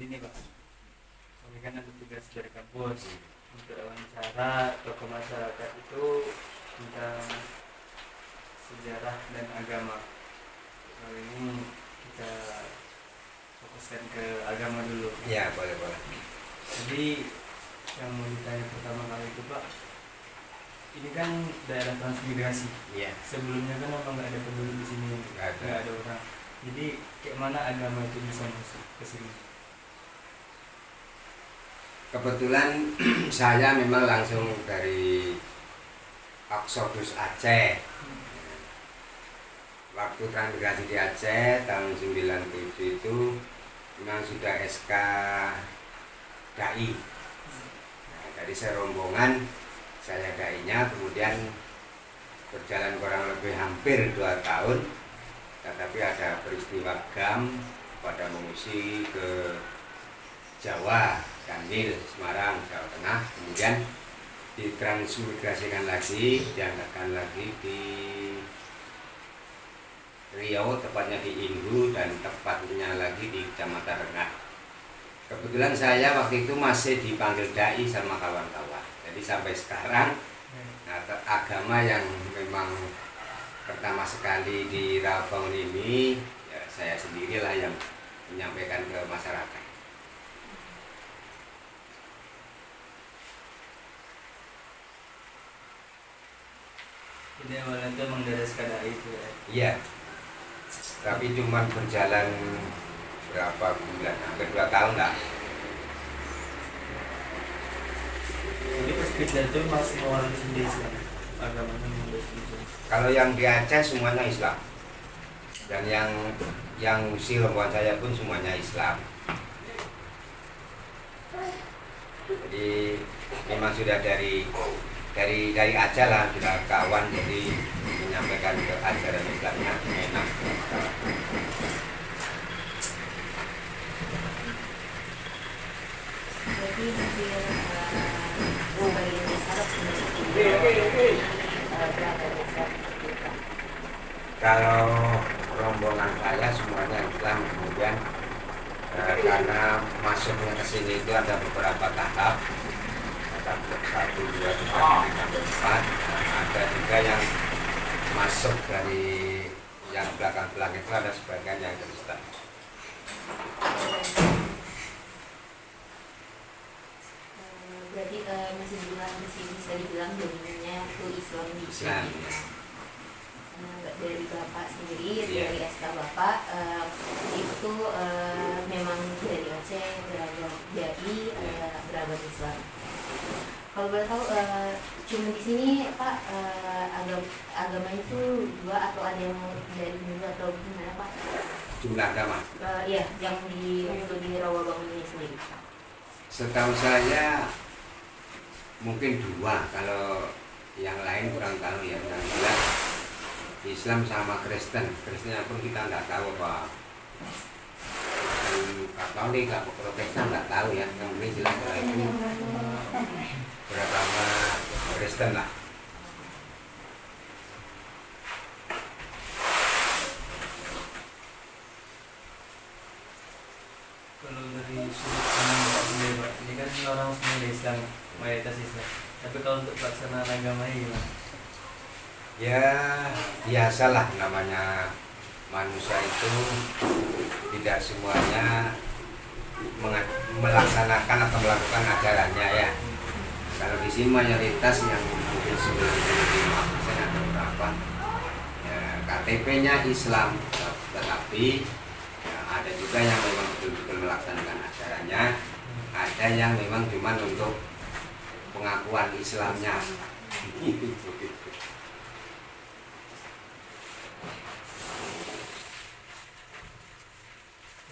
Jadi nih Pak, kami kan ada tugas dari kampus untuk wawancara tokoh masyarakat itu tentang sejarah dan agama. Kali ini kita fokuskan ke agama dulu. Ya, boleh. Jadi yang mau ditanya pertama kali itu Pak, ini kan daerah transmigrasi. Iya. Sebelumnya kan memang nggak ada penduduk di sini, nggak ada orang. Jadi kayak mana agama itu bisa masuk ke sini? Kebetulan saya memang langsung dari Oxodus Aceh. Waktu transmigrasi di Aceh tahun 97 itu memang sudah SK DAI. Nah, dari serombongan saya DAI-nya, kemudian berjalan kurang lebih hampir 2 tahun, tetapi ada peristiwa GAM pada mengungsi ke Jawa, Gandil, Semarang, Jawa Tengah, kemudian ditransmigrasikan lagi, diangkatkan lagi di Riau, tepatnya di Inggu, dan tepatnya lagi di Kecamatan Rengat. Kebetulan saya waktu itu masih dipanggil DAI sama kawan-kawan. Jadi sampai sekarang agama yang memang pertama sekali di Rawabangun ini ya saya sendirilah yang menyampaikan ke masyarakat. Jadi awalnya itu emang dari SKDAI itu ya? Iya, tapi cuma berjalan berapa bulan, hampir 2 tahun lah. Jadi pas pindah itu masih orang sendiri Islam, agamanya Muslim. Kalau yang di Aceh semuanya Islam, dan yang usia rombongan saya pun semuanya Islam. Jadi memang sudah dari Aceh lah, sudah kawan, jadi menyampaikan ke ajaran Islamnya enak. Jadi hampir sebagian besar berapa besar? Kalau rombongan saya semuanya Islam, kemudian karena masuknya ke sini itu ada beberapa tahap, tahap 1, 2, 3, 4. Ada juga yang masuk dari yang belakang-belakang itu, ada sebagian yang Kristen. Berarti masih bisa dibilang dominannya itu Islam di Islam. Dari Bapak sendiri, Iya. dari SK Bapak itu memang dari Aceh beragam, jadi beragam Islam. Kalau boleh tahu, cuma di sini Pak agama itu 2 atau ada yang dari dulu atau gimana Pak? Jumlah agama. Iya, yang untuk di Rawabangun ini sendiri. Setahu saya mungkin 2, kalau yang lain kurang tahu ya. Yang jelas Islam sama Kristen. Kristennya pun kita nggak tahu apa. Kristen Katolik atau Protestan nggak tahu ya. Yang penting jelas itu beragama Kristen lah. Kalau dari sudut pandang Pak sendiri Pak, ini kan orang semua Islam, mayoritas Islam. Tapi kalau untuk pelaksanaan agamanya gimana? Ya biasalah, namanya manusia itu tidak semuanya melaksanakan atau melakukan ajarannya ya. Kalau di sini mayoritas yang mungkin 95% atau berapa ya, KTP-nya Islam, tetapi ya, ada juga yang memang betul-betul melaksanakan ajarannya, ada yang memang cuma untuk pengakuan Islamnya.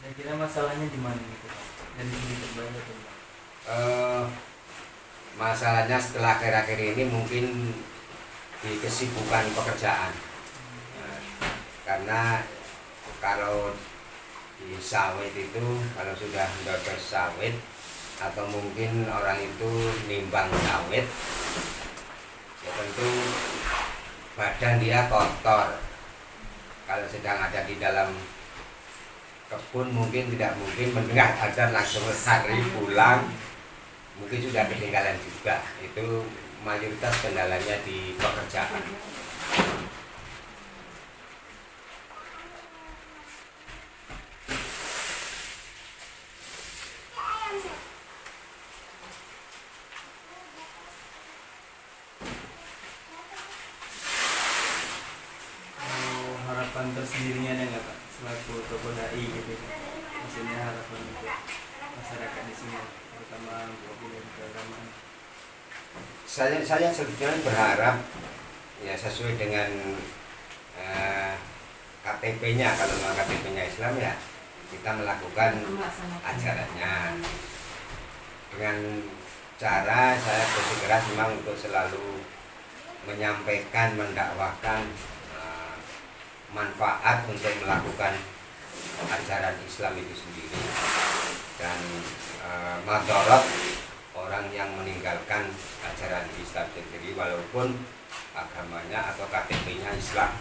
Kira-kira masalahnya di mana gitu Pak? Dan ini terbanyak tuh Pak. Masalahnya setelah akhir-akhir ini mungkin di kesibukan pekerjaan. Karena kalau di sawit itu, kalau sudah ndodos sawit atau mungkin orang itu nimbang sawit, ya tentu badan dia kotor. Kalau sedang ada di dalam kebun mungkin tidak mungkin mendengar azan langsung lari pulang, mungkin sudah ketinggalan juga. Itu mayoritas kendalanya di pekerjaan. Harapan tersendirinya ada nggak Pak selaku tokoh dai gitu, maksudnya harapan untuk masyarakat di sini terutama bidang keagamaan? Saya sebetulnya berharap ya sesuai dengan KTP-nya, kalau memang KTP-nya Islam ya kita melakukan ajarannya dengan cara saya bersikeras memang untuk selalu menyampaikan, mendakwakan manfaat untuk melakukan ajaran Islam itu sendiri, dan madharat orang yang meninggalkan ajaran Islam sendiri walaupun agamanya atau KTP-nya Islam.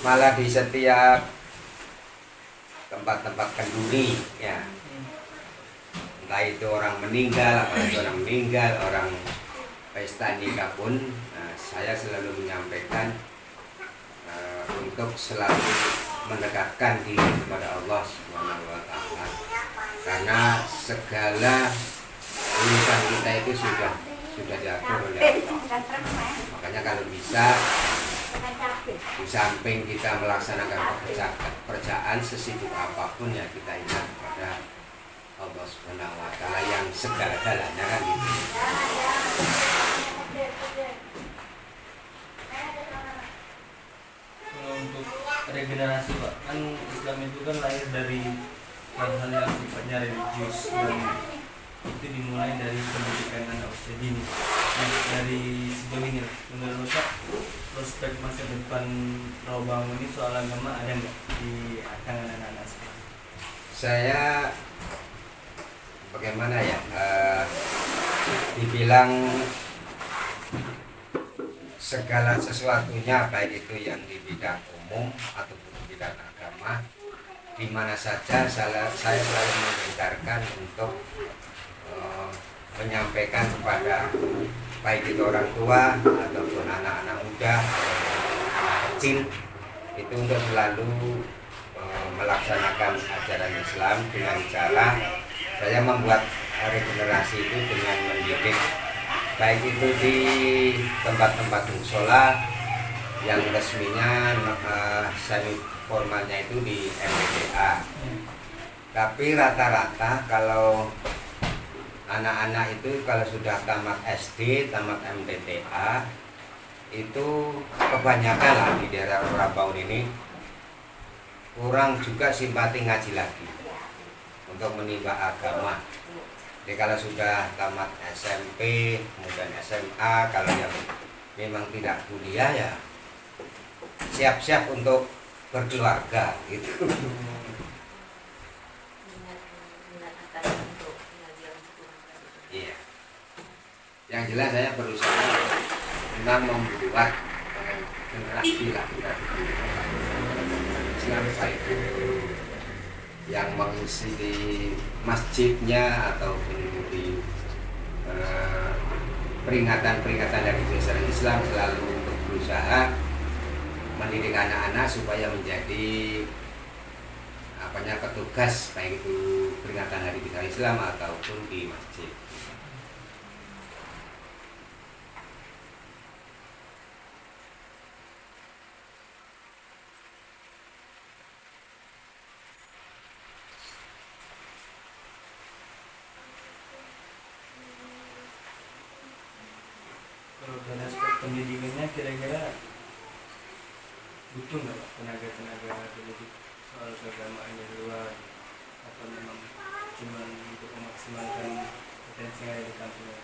Malah di setiap tempat-tempat kenduri ya, entah itu orang meninggal, orang pesta nikah pun, saya selalu menyampaikan untuk selalu mendekatkan diri kepada Allah Subhanahu wa Ta'ala, karena segala urusan kita itu sudah diatur oleh Allah. Makanya kalau bisa, di samping kita melaksanakan pekerjaan sesibuk apapun ya, kita ingat kepada Allah Subhanahu wa Ta'ala yang segala-galanya kan gitu. Kalau untuk regenerasi Pak, kan Islam itu kan lahir dari hal-hal yang sifatnya religius, dan itu dimulai dari pendidikan anak usia dini. Nah, dari sejauh ini menurut Pak, prospek masa depan Rawabangun ini soal agama ada nggak di tangan anak-anak sekarang? Saya bagaimana ya, dibilang segala sesuatunya, baik itu yang di bidang umum ataupun di bidang agama, di mana saja saya selalu menghindarkan untuk menyampaikan kepada baik itu orang tua ataupun anak-anak muda, anak kecil, itu untuk selalu melaksanakan ajaran Islam dengan cara saya membuat regenerasi itu dengan mendidik, baik itu di tempat-tempat musola yang resminya semi formalnya itu di MTTA. Tapi rata-rata kalau anak-anak itu kalau sudah tamat SD, tamat MTTA, itu kebanyakan lah di daerah Rabaun ini kurang juga simpati ngaji lagi untuk menimba agama. Jadi kalau sudah tamat SMP, kemudian SMA, kalau yang memang tidak kuliah ya siap-siap untuk berkeluarga gitu. Iya. Yang jelas saya berusaha memang membuat generasi lah Islam itu yang mengisi di masjidnya ataupun di peringatan-peringatan dari kebesaran Islam, selalu untuk berusaha mendidik anak-anak supaya menjadi petugas baik itu peringatan hari kebesaran Islam ataupun di masjid. Kalau dari aspek pendidikannya kira-kira butuh nggak Pak tenaga-tenaga pendidik soal keagamaan dari luar, atau memang cuma untuk memaksimalkan potensi yang ada di kampung?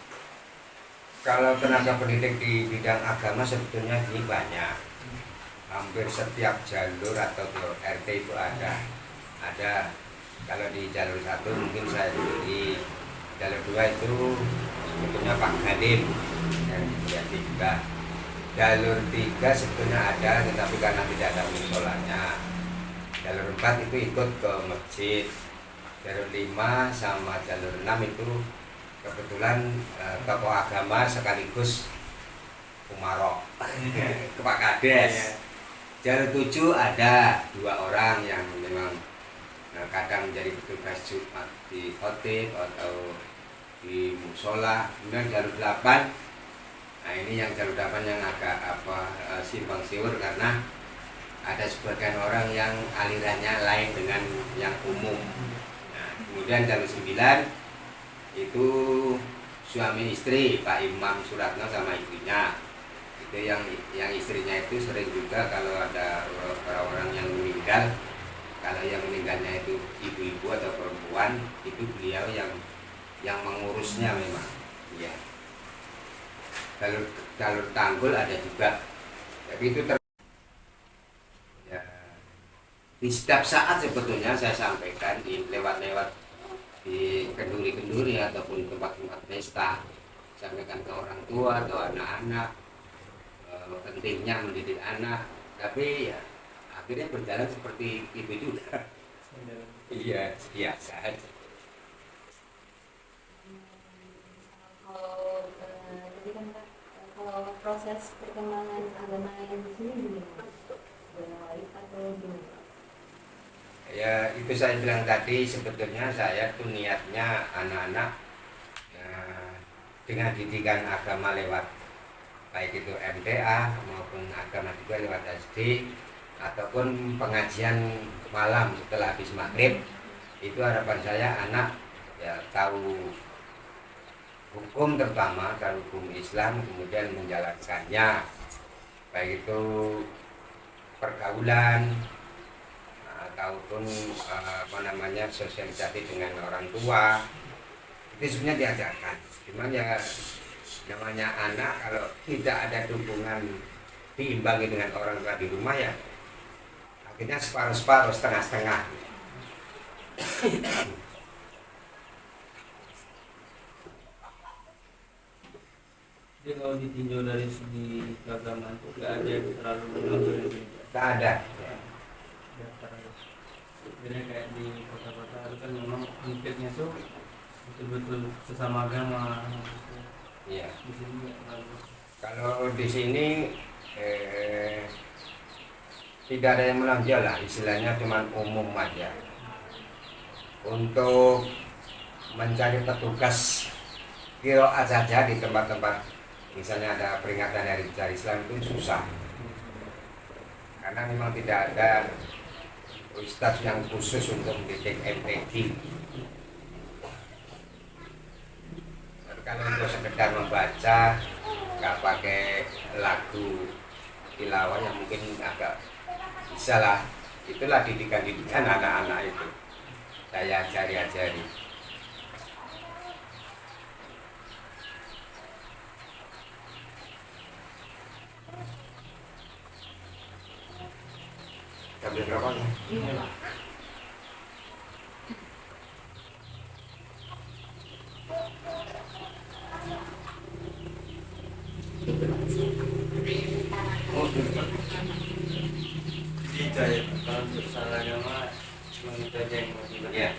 Kalau tenaga pendidik di bidang agama sebetulnya ini banyak, hampir setiap jalur atau RT itu ada. Kalau di jalur 1 mungkin saya dulu, di jalur 2 itu sebetulnya Pak Hadim, diganti juga. Jalur 3 sebetulnya ada, tetapi karena tidak ada musolanya. Jalur 4 itu ikut ke masjid. Jalur 5 sama jalur 6 itu kebetulan tokoh agama sekaligus umarok Pak Kades. Jalur 7 ada 2 orang yang memang kadang menjadi petugas Jumat di khotib atau di musola. Kemudian jalur 8, nah ini yang jalur 8 yang agak simpang siur karena ada sebagian orang yang alirannya lain dengan yang umum. Nah, kemudian jalur 9 itu suami istri Pak Imam Suratno sama istrinya. Itu yang istrinya itu sering juga kalau ada orang-orang yang meninggal, kalau yang meninggalnya itu ibu-ibu atau perempuan, itu beliau yang mengurusnya memang. Ya. Jalur tanggul ada juga. Tapi itu ya, di setiap saat sebetulnya saya sampaikan di lewat-lewat di kenduri-kenduri ataupun tempat-tempat pesta, sampaikan ke orang tua atau anak-anak pentingnya mendidik anak, tapi ya akhirnya berjalan seperti itu juga. Iya, biasa aja. Kalau tadi kan Kak, kalau proses perkembangan agama yang di sini gimana? Baik atau gimana? Ya itu saya bilang tadi, sebetulnya saya tuh niatnya anak-anak dengan didikan agama lewat baik itu MTA maupun agama juga lewat SD ataupun pengajian malam setelah habis maghrib, itu harapan saya anak ya tahu hukum, terutama kalau hukum Islam, kemudian menjalankannya, baik itu pergaulan ataupun sosialisasi dengan orang tua, itu sebenarnya diajarkan. Cuman ya namanya anak kalau tidak ada dukungan diimbangi dengan orang tua di rumah, ya akhirnya separuh-separuh, setengah-setengah. Jadi kalau ditinjau dari segi keagamaan itu nggak ada yang terlalu menonjol. Tak ada. Beda kayak di kota-kota itu kan memang konfliknya tuh betul-betul sesama agama. Iya. Di sini nggak terlalu. Kalau di sini tidak ada yang menonjol lah, istilahnya cuma umum aja. Untuk mencari petugas qiraat saja di tempat-tempat misalnya ada peringatan hari besar Islam itu susah, karena memang tidak ada ustadz yang khusus untuk mendidik MTQ. Kalau untuk sekedar membaca, nggak pakai lagu tilawah yang mungkin agak bisa lah, itulah didikan anak-anak itu saya ajari. Ambil berapa nih? Iya. Jadi itu aja. Kalau untuk salah agama cuma itu aja yang mau dibahas. Ya.